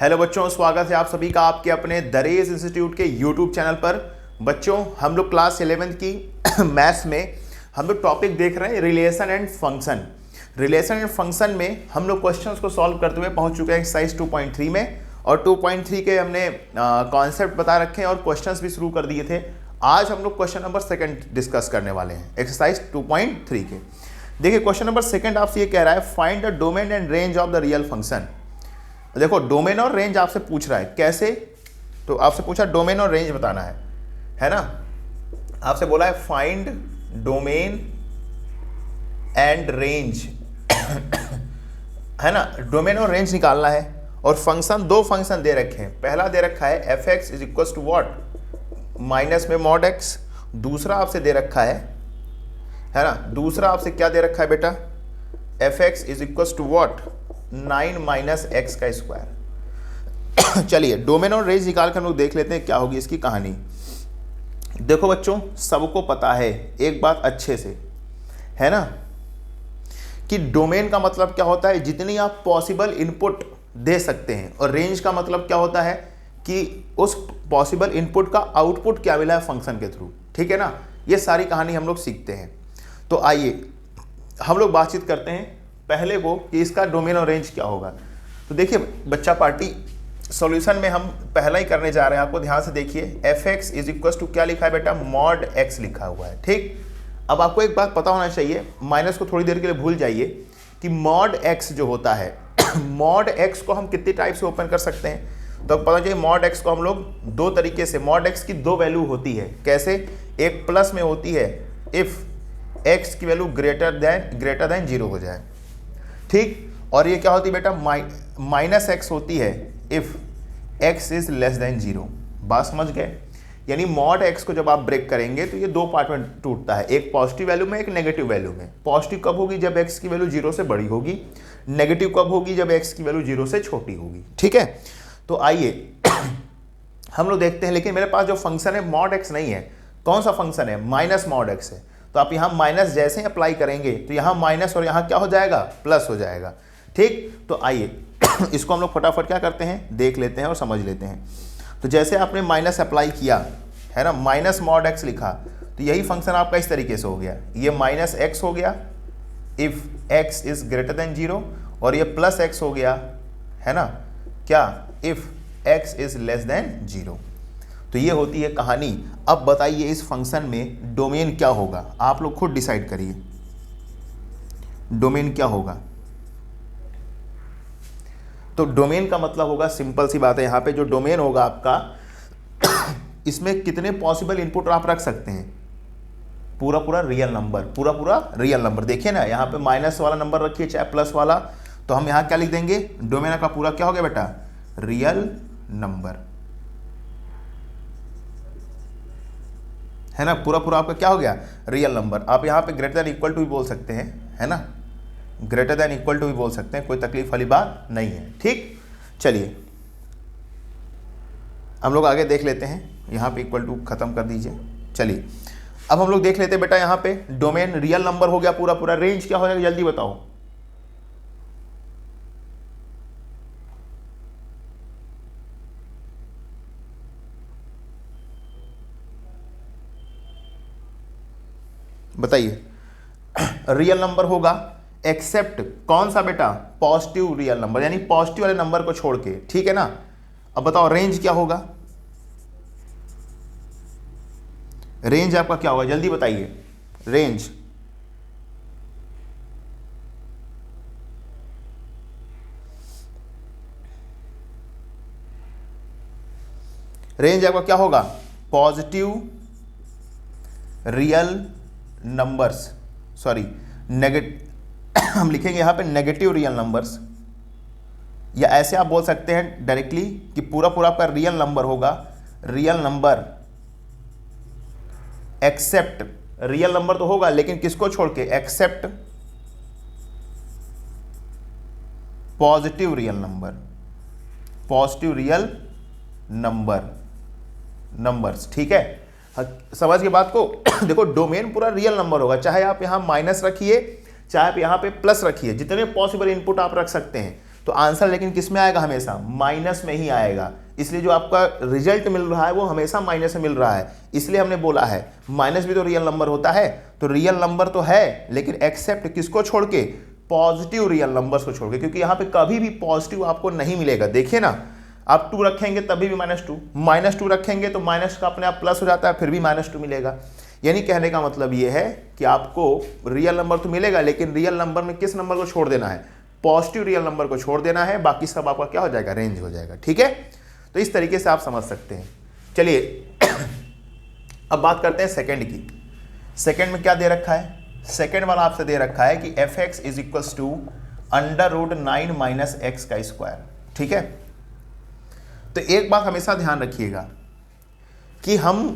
Hello बच्चों, स्वागत है आप सभी का आपके अपने दरेज इंस्टीट्यूट के यूट्यूब चैनल पर। बच्चों, हम लोग क्लास 11th की मैथ्स में हम लोग टॉपिक देख रहे हैं relation and function. Relation and function में हम लोग क्वेश्चंस को सॉल्व करते हुए पहुंच चुके हैं एक्सरसाइज 2.3 में, और 2.3 के हमने कॉन्सेप्ट बता रखे हैं और क्वेश्चंस भी शुरू कर दिए थे। आज हम लोग क्वेश्चन नंबर 2 डिस्कस करने वाले हैं एक्सरसाइज 2.3 के। देखिए, क्वेश्चन नंबर 2 आपसे ये कह रहा है, find the domain and range of the real function. देखो, डोमेन और रेंज आपसे पूछ रहा है, कैसे? तो आपसे पूछा डोमेन और रेंज बताना है ना। आपसे बोला है फाइंड डोमेन एंड रेंज है ना। डोमेन और रेंज निकालना है, और फंक्शन, दो फंक्शन दे रखे हैं। पहला दे रखा है f x is equal to what, minus में मॉड एक्स। दूसरा आपसे दे रखा है ना, दूसरा आपसे क्या दे रखा है बेटा, f x is equal to what, 9 minus x का स्क्वायर। चलिए, डोमेन और रेंज निकाल कर हम लोग देख लेते हैं क्या होगी इसकी कहानी। देखो बच्चों, सबको पता है एक बात अच्छे से, है ना, कि डोमेन का मतलब क्या होता है, जितनी आप पॉसिबल इनपुट दे सकते हैं, और रेंज का मतलब क्या होता है कि उस पॉसिबल इनपुट का आउटपुट क्या मिला है फंक्शन के थ्रू। ठीक है ना, ये सारी कहानी हम लोग सीखते हैं। तो आइए हम लोग बातचीत करते हैं पहले को कि इसका डोमेन और रेंज क्या होगा। तो देखिए बच्चा पार्टी, सॉल्यूशन में हम पहला ही करने जा रहे हैं, आपको ध्यान से देखिए। F x is equal to क्या लिखा है बेटा, मॉड एक्स लिखा हुआ है। ठीक, अब आपको एक बात पता होना चाहिए, माइनस को थोड़ी देर के लिए भूल जाइए, कि मॉड एक्स जो होता है मॉड एक्स को हम कितनी टाइप से ओपन कर सकते हैं। तो पता चाहिए मॉड एक्स को हम लोग दो तरीके से, मॉड एक्स की दो वैल्यू होती है। कैसे? एक प्लस में होती है इफ एक्स की वैल्यू ग्रेटर देन 0 हो जाए। ठीक, और ये क्या होती है बेटा, माइनस एक्स होती है if x is less than 0। बात समझ गए? यानी मॉड एक्स को जब आप ब्रेक करेंगे तो ये दो पार्ट में टूटता है, एक पॉजिटिव वैल्यू में, एक नेगेटिव वैल्यू में। पॉजिटिव कब होगी, जब एक्स की वैल्यू 0 से बड़ी होगी। नेगेटिव कब होगी, जब एक्स की वैल्यू 0 से छोटी होगी। ठीक है, तो आइए हम लोग देखते हैं। लेकिन मेरे पास जो फंक्शन है मॉड एक्स नहीं है। कौन सा फंक्शन है? माइनस मॉड एक्स है। तो आप यहाँ माइनस जैसे ही अप्लाई करेंगे तो यहाँ माइनस और यहाँ क्या हो जाएगा, प्लस हो जाएगा। ठीक, तो आइए इसको हम लोग फटाफट क्या करते हैं, देख लेते हैं और समझ लेते हैं। तो जैसे आपने माइनस अप्लाई किया है ना, माइनस मॉड एक्स लिखा, तो यही फंक्शन आपका इस तरीके से हो गया। ये माइनस एक्स हो गया if x is greater than 0, और ये प्लस एक्स हो गया, है ना, क्या, if x is less than 0। तो ये होती है कहानी। अब बताइए इस फंक्शन में डोमेन क्या होगा, आप लोग खुद डिसाइड करिए डोमेन क्या होगा। तो डोमेन का मतलब होगा, सिंपल सी बात है, यहाँ पे जो डोमेन होगा आपका इसमें कितने पॉसिबल इनपुट आप रख सकते हैं, पूरा रियल नंबर, पूरा रियल नंबर। देखिए ना, यहाँ पे माइनस वाला नंबर रखिए चाहे प्लस वाला, तो हम यहाँ क्या लिख देंगे, डोमेन का पूरा क्या हो गया बेटा, रियल नंबर, है ना। पूरा आपका क्या हो गया, रियल नंबर। आप यहाँ पे ग्रेटर देन इक्वल टू भी बोल सकते हैं, है ना, ग्रेटर देन इक्वल टू भी बोल सकते हैं, कोई तकलीफ वाली बात नहीं है। ठीक, चलिए हम लोग आगे देख लेते हैं। यहाँ पे इक्वल टू खत्म कर दीजिए। चलिए अब हम लोग देख लेते हैं बेटा, यहाँ पे डोमेन रियल नंबर हो गया पूरा। रेंज क्या हो जाएगा, जल्दी बताओ। बताइए। रियल नंबर होगा एक्सेप्ट कौन सा बेटा, पॉजिटिव रियल नंबर, यानी पॉजिटिव वाले नंबर को छोड़ के। ठीक है ना। अब बताओ रेंज क्या होगा, रेंज आपका क्या होगा, जल्दी बताइए। रेंज रेंज आपका क्या होगा, पॉजिटिव रियल नंबर्स, सॉरी हम लिखेंगे यहाँ पे नेगेटिव रियल नंबर्स, या ऐसे आप बोल सकते हैं डायरेक्टली कि पूरा आपका रियल नंबर होगा, real number except, real number तो होगा लेकिन किसको छोड़ के, except positive real number, positive real numbers. ठीक है, समझ के बात को। देखो, डोमेन पूरा रियल नंबर होगा, चाहे आप यहां माइनस रखिए चाहे आप यहाँ पे प्लस रखिए, जितने पॉसिबल इनपुट आप रख सकते हैं। तो तो आंसर लेकिन किस में आएगा, हमेशा माइनस में ही आएगा। इसलिए जो आपका रिजल्ट मिल रहा है वो हमेशा माइनस में मिल रहा है। इसलिए हमने बोला है माइनस भी तो रियल नंबर होता है, तो रियल नंबर तो है लेकिन एक्सेप्ट किसको छोड़ के, पॉजिटिव रियल नंबर्स को छोड़ के, क्योंकि यहाँ पे कभी भी पॉजिटिव आपको नहीं मिलेगा। देखिए ना, आप 2 रखेंगे तभी भी -2 रखेंगे तो माइनस का अपने आप प्लस हो जाता है, फिर भी -2 मिलेगा। यानी कहने का मतलब ये है कि आपको रियल नंबर तो मिलेगा लेकिन रियल नंबर में किस नंबर को छोड़ देना है, पॉजिटिव रियल नंबर को छोड़ देना है, बाकी सब आपका क्या हो जाएगा, रेंज हो जाएगा। ठीक है, तो इस तरीके से आप समझ सकते हैं। चलिए अब बात करते हैं सेकंड की। सेकंड में क्या दे रखा है, सेकंड वाला आपसे दे रखा है कि fx is equals to √9 minus x का स्क्वायर। ठीक है, तो एक बात हमेशा ध्यान रखिएगा कि हम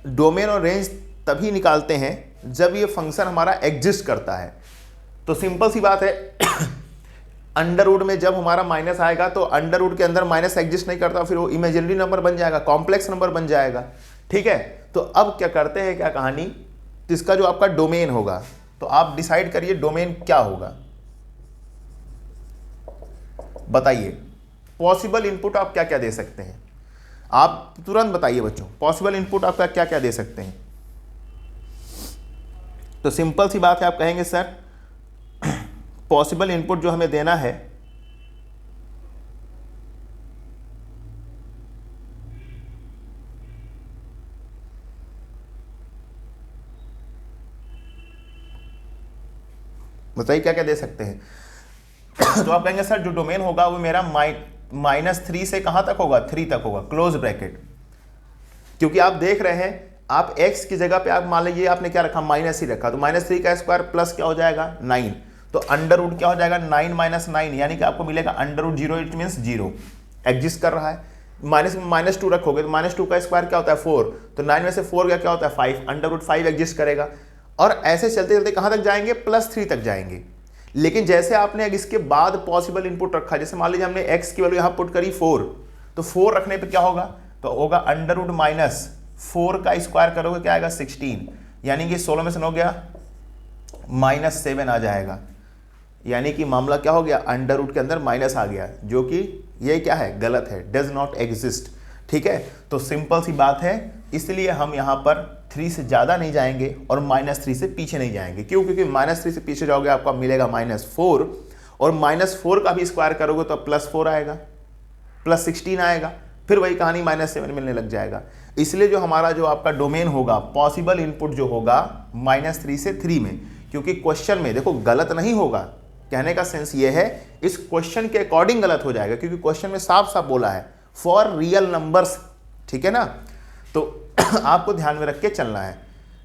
डोमेन और रेंज तभी निकालते हैं जब ये फंक्शन हमारा एग्जिस्ट करता है। तो सिंपल सी बात है अंडर रूट में जब हमारा माइनस आएगा तो अंडर रूट के अंदर माइनस एग्जिस्ट नहीं करता, फिर वो इमेजिनरी नंबर बन जाएगा, कॉम्प्लेक्स नंबर बन जाएगा। ठीक है, तो अब क्या करते हैं, क्या कहानी, तो इसका जो आपका डोमेन होगा, तो आप डिसाइड करिए डोमेन क्या होगा, बताइए। पॉसिबल इनपुट आप क्या क्या दे सकते हैं, आप तुरंत बताइए बच्चों, पॉसिबल इनपुट आपका क्या क्या दे सकते हैं। तो सिंपल सी बात है, आप कहेंगे सर पॉसिबल इनपुट जो हमें देना है बताइए क्या क्या दे सकते हैं। तो आप कहेंगे सर जो डोमेन होगा वो मेरा -3 से कहां तक होगा, 3 तक होगा, क्लोज ब्रैकेट। क्योंकि आप देख रहे हैं आप x की जगह पे आप मान लीजिए आपने क्या रखा, माइनस ही रखा, तो -3 का स्क्वायर प्लस क्या हो जाएगा 9, तो अंडर रूट क्या हो जाएगा 9 - 9, यानी कि आपको मिलेगा √0, इट मीन्स 0 एग्जिस्ट कर रहा है। -2 रखोगे तो -2 का स्क्वायर क्या होता है 4, तो 9 में से 4 का क्या होता है 5, √5 एग्जिस्ट करेगा। और ऐसे चलते चलते कहां तक जाएंगे, +3 तक जाएंगे। लेकिन जैसे आपने इसके बाद पॉसिबल इनपुट रखा, जैसे मान लीजिए हमने x की वैल्यू यहां पुट करी 4, तो 4 रखने पे क्या होगा, तो होगा √4 का स्क्वायर करोगे क्या आएगा 16, यानी कि 16 में से 9 गया -7 आ जाएगा। यानी कि मामला क्या हो गया, अंडर रूट के अंदर माइनस आ गया, जो कि ये क्या है, गलत है, डज नॉट एग्जिस्ट। ठीक है, तो सिंपल सी बात है, इसलिए हम यहाँ पर 3 से ज़्यादा नहीं जाएंगे और -3 से पीछे नहीं जाएंगे। क्यों, क्योंकि -3 से पीछे जाओगे आपको मिलेगा -4, और -4 का भी स्क्वायर करोगे तो +4 आएगा, +16 आएगा, फिर वही कहानी -7 मिलने लग जाएगा। इसलिए जो हमारा जो आपका डोमेन होगा, पॉसिबल इनपुट जो होगा -3 से 3 में, क्योंकि क्वेश्चन में देखो गलत नहीं होगा, कहने का सेंस ये है इस क्वेश्चन के अकॉर्डिंग गलत हो जाएगा, क्योंकि क्वेश्चन में साफ साफ बोला है फॉर रियल नंबर्स। ठीक है ना, तो आपको ध्यान में रख के चलना है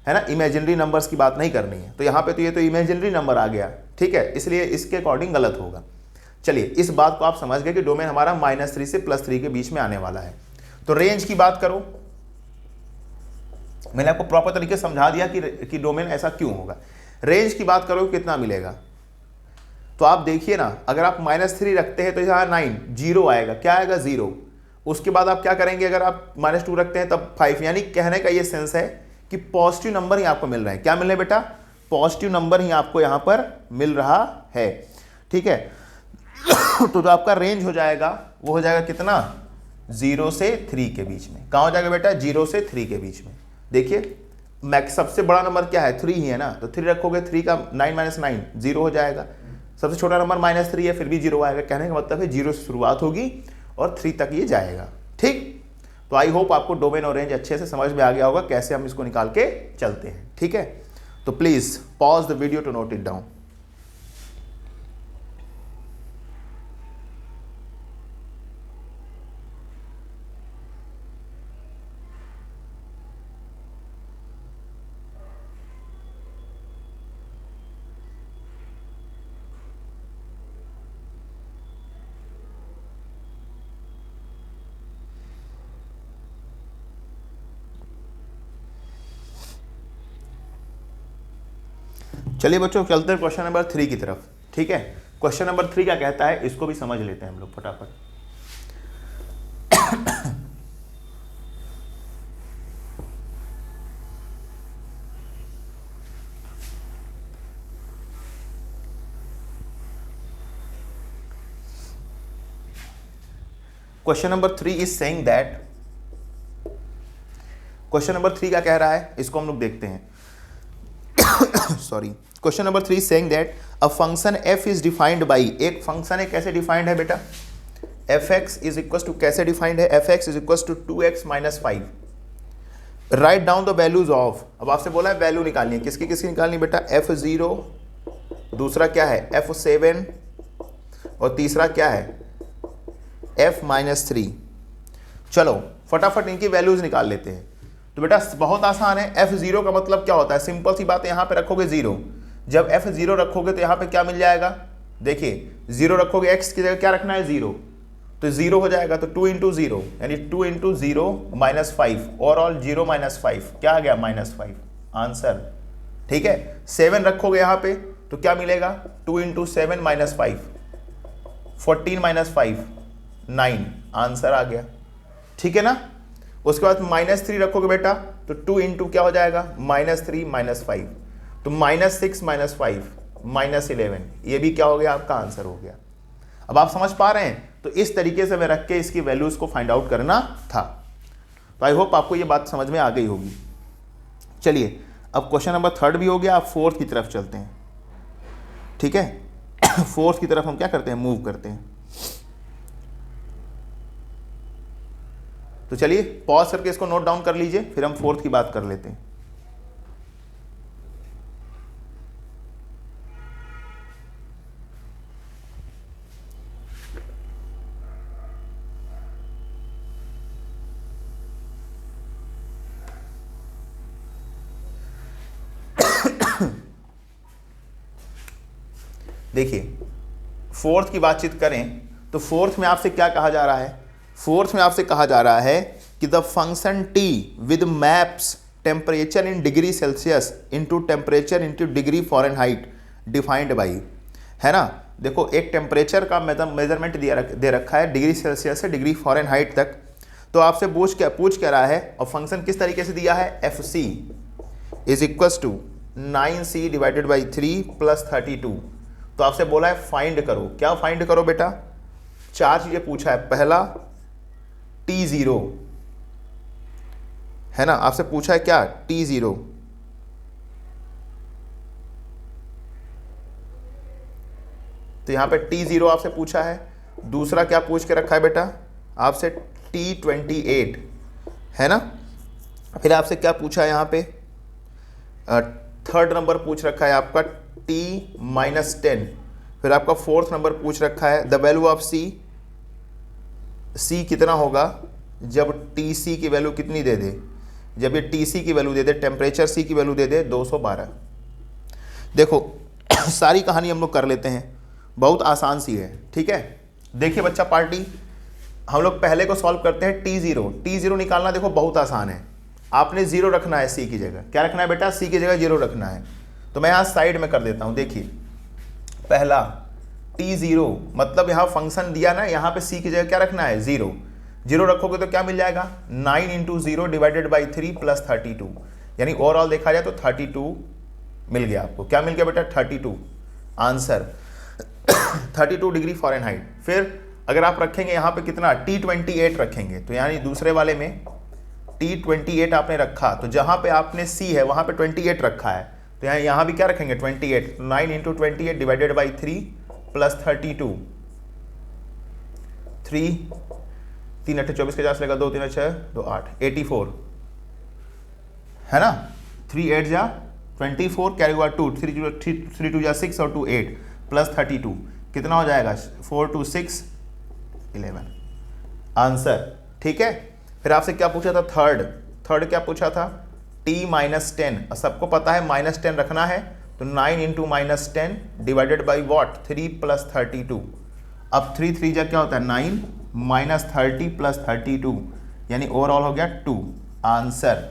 ना, इमेजिनरी नंबर्स की बात नहीं करनी है। तो यहाँ पे तो ये तो इमेजिनरी नंबर आ गया, ठीक है, इसलिए इसके अकॉर्डिंग गलत होगा। चलिए इस बात को आप समझ गए कि डोमेन हमारा -3 से +3 के बीच में आने वाला है। तो रेंज की बात करो, मैंने आपको प्रॉपर तरीके से समझा दिया कि डोमेन ऐसा क्यों होगा। रेंज की बात करो कितना मिलेगा, तो आप देखिए ना, अगर आप -3 रखते हैं तो यहाँ 9 0 आएगा, क्या आएगा 0। उसके बाद आप क्या करेंगे, अगर आप -2 रखते हैं तब 5, यानी कहने का ये सेंस है कि पॉजिटिव नंबर ही आपको मिल रहे हैं। क्या मिल रहे हैं बेटा, पॉजिटिव नंबर ही आपको यहाँ पर मिल रहा है। ठीक है, तो जो आपका रेंज हो जाएगा वो हो जाएगा कितना, 0 से 3 के बीच में। कहाँ हो जाएगा बेटा, 0 से 3 के बीच में। देखिए मैक्स सबसे बड़ा नंबर क्या है, 3 ही है ना, तो 3 रखोगे, 3 का 9 - 9 0 हो जाएगा। सबसे छोटा नंबर -3 है, फिर भी 0 आएगा। कहने का मतलब है 0 से शुरुआत होगी और 3 तक ये जाएगा। ठीक, तो आई होप आपको डोमेन और रेंज अच्छे से समझ में आ गया होगा कैसे हम इसको निकाल के चलते हैं। ठीक है, तो please pause the video to note it down. चलिए बच्चों चलते हैं क्वेश्चन नंबर 3 की तरफ। ठीक है, क्वेश्चन नंबर 3 क्या कहता है इसको भी समझ लेते हैं हम लोग फटाफट। Question number 3 is saying that, question number 3 क्या कह रहा है इसको हम लोग देखते हैं। Sorry, question number 3 saying that a function f is defined by, एक फंक्शन है कैसे डिफाइंड है बेटा, fx इज इक्वल टू, कैसे डिफाइंड है, fx is equal to 2x minus 5। Write down the values of, अब आपसे बोला है वैल्यू निकालनी है, किसकी किसकी निकालनी बेटा, f0, दूसरा क्या है f7 और तीसरा क्या है f-3। चलो फटाफट इनकी वैल्यूज निकाल लेते हैं। तो बेटा बहुत आसान है, f0 का मतलब क्या होता है, सिंपल सी बात है, यहाँ पे रखोगे 0, जब f0 रखोगे तो यहाँ पे क्या मिल जाएगा, देखिए 0 रखोगे x की जगह क्या रखना है 0, तो 0 हो जाएगा, तो 2 इंटू 0 यानी 2 इंटू 0 माइनस 5, ओवरऑल 0 माइनस 5 क्या आ गया -5 आंसर। ठीक है, 7 रखोगे यहाँ पे तो क्या मिलेगा, 2 इंटू 7 माइनस 5, 14 माइनस 5 9 आंसर आ गया। ठीक है ना, उसके बाद -3 रखोगे बेटा तो 2 इंटू क्या हो जाएगा -3 माइनस 5, तो -6 माइनस 5 -11, ये भी क्या हो गया आपका आंसर हो गया। अब आप समझ पा रहे हैं, तो इस तरीके से मैं रख के इसकी वैल्यूज को फाइंड आउट करना था। तो आई होप आपको ये बात समझ में आ गई होगी। चलिए अब क्वेश्चन नंबर 3 भी हो गया, आप 4th की तरफ चलते हैं। ठीक है, 4th की तरफ हम क्या करते हैं, मूव करते हैं। तो चलिए पॉज करके इसको नोट डाउन कर लीजिए, फिर हम 4th की बात कर लेते हैं। देखिए 4th की बातचीत करें तो 4th में आपसे क्या कहा जा रहा है, 4th में आपसे कहा जा रहा है कि the function t with maps temperature in degree Celsius into temperature into degree Fahrenheit defined by, है ना। देखो एक टेम्परेचर का मेजरमेंट दे रखा है डिग्री सेल्सियस से डिग्री फ़ारेनहाइट तक, तो आपसे पूछ क्या रहा है, और फंक्शन किस तरीके से दिया है, fc is equals to 9c divided by 3 plus 32। तो आपसे बोला है फाइंड करो, क्या फाइंड करो बेटा, 4 चीजें पूछा है। पहला T0, है ना, आपसे पूछा है क्या T0, तो यहां पे T0 आपसे पूछा है। दूसरा क्या पूछ के रखा है बेटा आपसे, T28, है ना। फिर आपसे क्या पूछा है यहाँ पे, 3rd नंबर पूछ रखा है आपका T-10। फिर आपका 4th नंबर पूछ रखा है द वैल्यू ऑफ C कितना होगा जब TC की वैल्यू कितनी दे दे, जब ये TC की वैल्यू दे दे, टेम्परेचर C की वैल्यू दे दे 212। देखो सारी कहानी हम लोग कर लेते हैं, बहुत आसान सी है। ठीक है, देखिए बच्चा पार्टी, हम लोग पहले को सॉल्व करते हैं। T0 निकालना देखो बहुत आसान है, आपने 0 रखना है C की जगह, क्या रखना है बेटा, C की जगह 0 रखना है। तो मैं यहाँ साइड में कर देता हूँ। देखिए पहला T0 मतलब यहाँ फंक्शन दिया ना, यहाँ पे C की जगह क्या रखना है 0 रखोगे तो क्या मिल जाएगा 9 इंटू 0 डिवाइडेड बाई 3 प्लस 32, यानी ओवरऑल देखा जाए तो 32 मिल गया आपको। क्या मिल गया बेटा 32 आंसर 32 डिग्री फ़ारेनहाइट। फिर अगर आप रखेंगे यहाँ पे कितना T28 रखेंगे, तो यानी दूसरे वाले में T28 आपने रखा, तो जहाँ पे आपने C है वहाँ पे 28 रखा है, तो यहाँ भी क्या रखेंगे 28, 9 इंटू 28 डिवाइडेड बाई 3 प्लस 32, 3 8 24 के 4 लेगा 2 3 6 2 8 84, है ना। 3 8 जा 24, कैरी हुआ 2, 3 2 जा 6 और 2 8 प्लस 32 कितना हो जाएगा 4 2 6 11 आंसर। ठीक है, फिर आपसे क्या पूछा था, थर्ड क्या पूछा था T-10, सबको पता है -10 रखना है, तो 9 into -10 divided by what 3 plus 32। अब 3 3 जा क्या होता है 9 माइनस 30 प्लस 32, यानी ओवरऑल हो गया 2 आंसर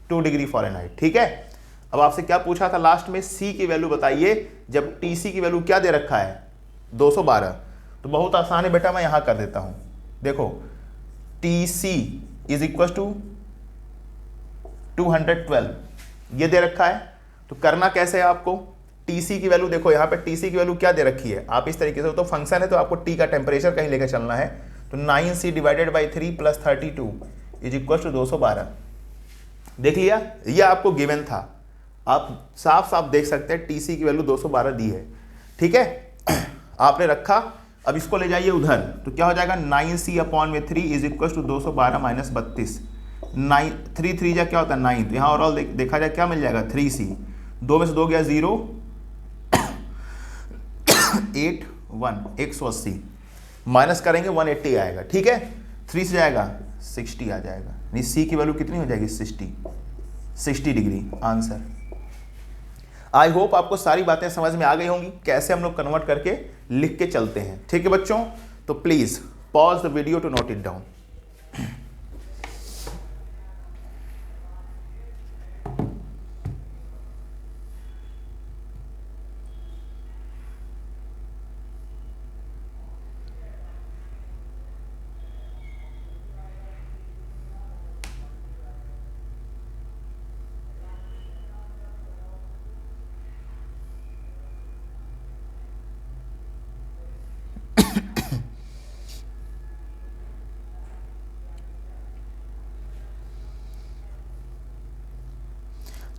2 डिग्री फ़ारेनहाइट। ठीक है, अब आपसे क्या पूछा था लास्ट में, C की वैल्यू बताइए जब TC की वैल्यू क्या दे रखा है 212। तो बहुत आसान है बेटा, मैं यहाँ कर देता हूँ। देखो TC इज इक्वल टू 212 ये दे रखा है, तो करना कैसे है आपको, TC की वैल्यू देखो यहाँ पे TC की वैल्यू क्या दे रखी है, आप इस तरीके से, तो फंक्शन है तो आपको T का टेम्परेचर कहीं लेकर चलना है, तो तो 9c divided by 3 plus 32 is equal to 212। देख लिया, ये आपको गिवन था, आप साफ साफ देख सकते हैं टीसी की वैल्यू 212 दी है। ठीक है, आपने रखा, अब इसको ले जाइए उधर, तो क्या हो जाएगा 9c अपॉन में 3 इज इक्वल टू 212 माइनस 32। 3 3 जा क्या होता है 9, तो यहाँ ओवरऑल देखा जाए क्या मिल जाएगा 3c, 2 में से 2 गया 0, 8 1 180 माइनस करेंगे 180 आएगा। ठीक है, 3 से जाएगा 60 आ जाएगा, यानी सी की वैल्यू कितनी हो जाएगी 60 डिग्री आंसर। आई होप आपको सारी बातें समझ में आ गई होंगी कैसे हम लोग कन्वर्ट करके लिख के चलते हैं। ठीक है बच्चों, तो please pause the video to note it down.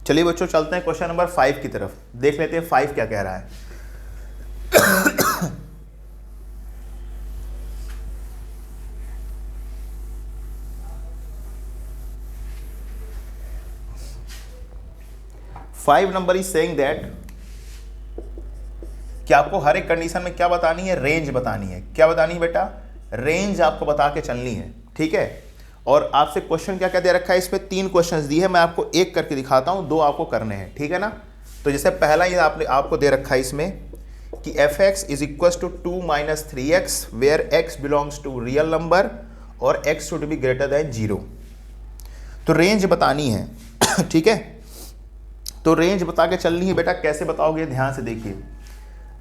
चलिए बच्चों चलते हैं क्वेश्चन नंबर 5 की तरफ, देख लेते हैं 5 क्या कह रहा है। Five number is saying that कि आपको हर एक कंडीशन में क्या बतानी है, रेंज बतानी है। क्या बतानी है बेटा, रेंज आपको बता के चलनी है। ठीक है, और आपसे क्वेश्चन क्या क्या दे रखा है, इसमें 3 क्वेश्चंस दिए हैं, मैं आपको एक करके दिखाता हूं, 2 आपको करने हैं। ठीक है ना, तो जैसे पहला ये आपको दे रखा है इसमें कि fx is equal to 2 minus 3x where x belongs to real number और x should be greater than 0। तो रेंज बतानी है। ठीक है, तो रेंज बता के चलनी है बेटा। कैसे बताओगे, ध्यान से देखिए।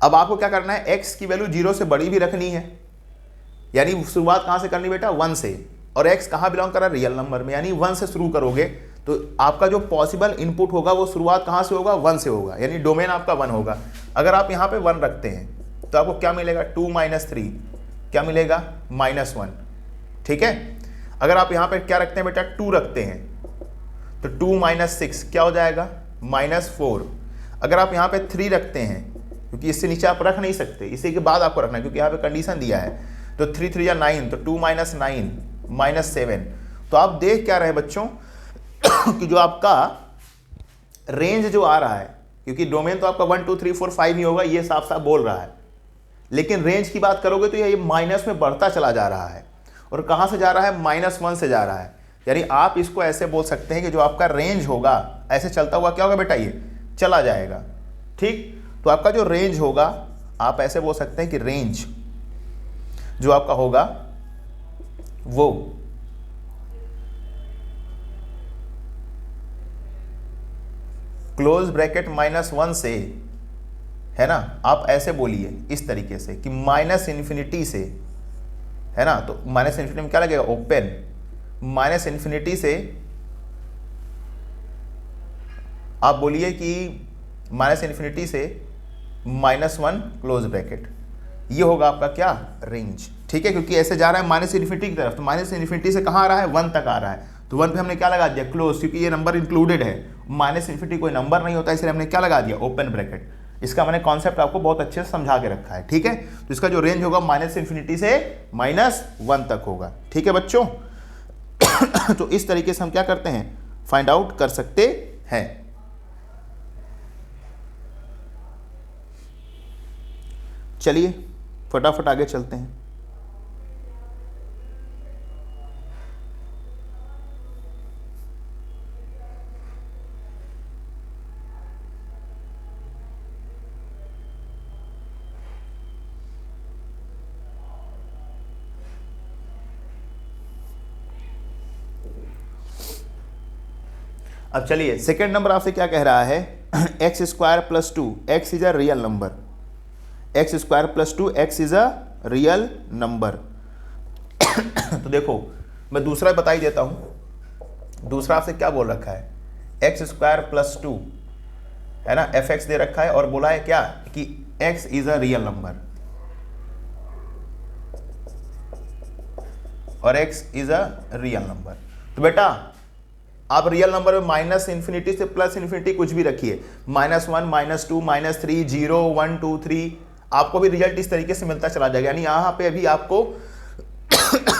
अब आपको क्या करना है, x की वैल्यू 0 से बड़ी भी रखनी है, यानी शुरुआत कहां से करनी बेटा 1 से, और x कहाँ बिलोंग कर रहा है रियल नंबर में, यानी 1 से शुरू करोगे तो आपका जो पॉसिबल इनपुट होगा वो शुरुआत कहाँ से होगा 1 से होगा, यानी डोमेन आपका 1 होगा। अगर आप यहाँ पे 1 रखते हैं तो आपको क्या मिलेगा 2 माइनस 3 क्या मिलेगा -1। ठीक है, अगर आप यहाँ पे क्या रखते हैं बेटा 2 रखते हैं तो 2 माइनस 6 क्या हो जाएगा -4। अगर आप यहाँ पे 3 रखते हैं, क्योंकि इससे नीचे आप रख नहीं सकते, इसी के बाद आपको रखना है क्योंकि यहाँ पे कंडीशन दिया है, तो 3 3 या 9, तो 2 माइनस 9 -7। तो आप देख क्या रहे हैं बच्चों कि जो आपका रेंज जो आ रहा है, क्योंकि डोमेन तो आपका 1 2 3 4 5 ही होगा, ये साफ साफ बोल रहा है, लेकिन रेंज की बात करोगे तो ये माइनस में बढ़ता चला जा रहा है। और कहां से जा रहा है, -1 से जा रहा है। यानी आप इसको ऐसे बोल सकते हैं कि जो आपका रेंज होगा ऐसे चलता हुआ क्या होगा बेटा, ये चला जाएगा। ठीक, तो आपका जो रेंज होगा आप ऐसे बोल सकते हैं कि रेंज जो आपका होगा वो क्लोज ब्रैकेट -1 से, है ना, आप ऐसे बोलिए इस तरीके से कि -∞ से, है ना, तो -∞ में क्या लगेगा ओपन, -∞ से आप बोलिए कि -∞ से -1 क्लोज ब्रैकेट, ये होगा आपका क्या रेंज। ठीक है, क्योंकि ऐसे जा रहा है -∞ की तरफ, तो -∞ से कहाँ आ रहा है 1 तक आ रहा है, तो 1 पे हमने क्या लगा दिया क्लोज, क्योंकि ये नंबर इंक्लूडेड है, -∞ कोई नंबर नहीं होता, इसलिए हमने क्या लगा दिया ओपन ब्रैकेट। इसका मैंने कॉन्सेप्ट आपको बहुत अच्छे से समझा के रखा है। ठीक है, तो इसका जो रेंज होगा -∞ से -1 तक होगा। ठीक है बच्चों, तो इस तरीके से हम क्या करते हैं, फाइंड आउट कर सकते हैं। चलिए फटाफट आगे चलते हैं। अब चलिए सेकेंड नंबर आपसे क्या कह रहा है, x² + 2 x is a real number, x² + 2 x is a real number. तो देखो मैं दूसरा बता ही देता हूं, दूसरा आपसे क्या बोल रखा है, x² + 2, है ना, fx दे रखा है और बोला है क्या कि x is a real number. और x is a real number. तो बेटा आप रियल नंबर में माइनस इन्फिनिटी से प्लस इन्फिनिटी कुछ भी रखिए, -1 -2 -3 0 1 2 3, आपको भी रिजल्ट इस तरीके से मिलता चला जाएगा। यानी यहाँ पे अभी आपको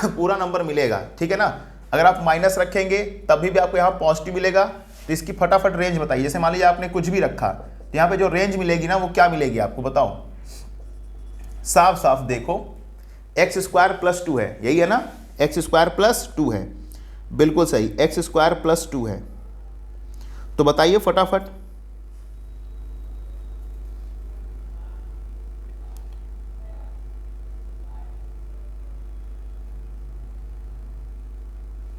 पूरा नंबर मिलेगा, ठीक है ना। अगर आप माइनस रखेंगे तभी भी आपको यहाँ पॉजिटिव मिलेगा। तो इसकी फटाफट रेंज बताइए। जैसे मान लीजिए आपने कुछ भी रखा, तो यहाँ पे जो रेंज मिलेगी ना वो क्या मिलेगी आपको, बताओ। साफ साफ देखो, x² + 2 है, यही है ना, x² + 2 है, बिल्कुल सही, x² + 2 है। तो बताइए फटाफट।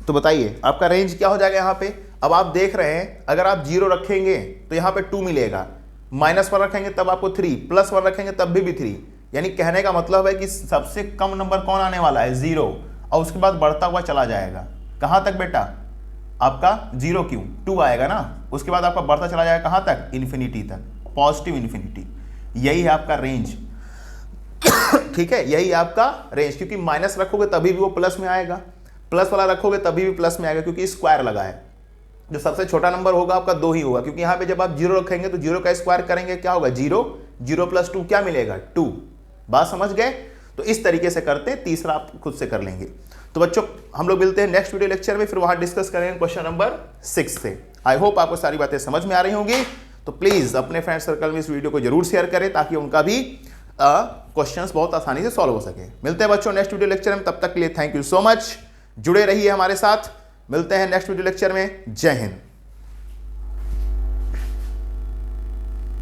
तो बताइए आपका रेंज क्या हो जाएगा यहाँ पे। अब आप देख रहे हैं, अगर आप 0 रखेंगे तो यहाँ पे 2 मिलेगा, -1 रखेंगे तब आपको 3, +1 रखेंगे तब भी 3। यानी कहने का मतलब है कि सबसे कम नंबर कौन आने वाला है, 0, और उसके बाद बढ़ता हुआ चला जाएगा। कहाँ तक बेटा, आपका 0 क्यों, 2 आएगा ना, उसके बाद आपका बढ़ता चला जाएगा कहाँ तक, इन्फिनिटी तक, पॉजिटिव इन्फिनिटी। यही है आपका रेंज, ठीक है, यही आपका रेंज। क्योंकि माइनस रखोगे तभी भी वो प्लस में आएगा, प्लस वाला रखोगे तभी भी प्लस में आएगा, क्योंकि स्क्वायर लगा है। जो सबसे छोटा नंबर होगा आपका 2 ही होगा, क्योंकि यहाँ पे जब आप 0 रखेंगे तो 0 का स्क्वायर करेंगे, क्या होगा, 0, 0 + 2 क्या मिलेगा, 2। बात समझ गए। तो इस तरीके से करते हैं, तीसरा आप खुद से कर लेंगे। तो बच्चों हम लोग मिलते हैं नेक्स्ट वीडियो लेक्चर में, फिर वहां डिस्कस करेंगे क्वेश्चन नंबर 6 से। आई होप आपको सारी बातें समझ में आ रही होंगी। तो प्लीज अपने फ्रेंड सर्कल में इस वीडियो को जरूर शेयर करें, ताकि उनका भी क्वेश्चंस बहुत आसानी से सॉल्व हो सके। मिलते हैं बच्चों नेक्स्ट वीडियो लेक्चर में, तब तक के लिए थैंक यू सो मच, जुड़े रहिए हमारे साथ। मिलते हैं नेक्स्ट वीडियो लेक्चर में। जय हिंद।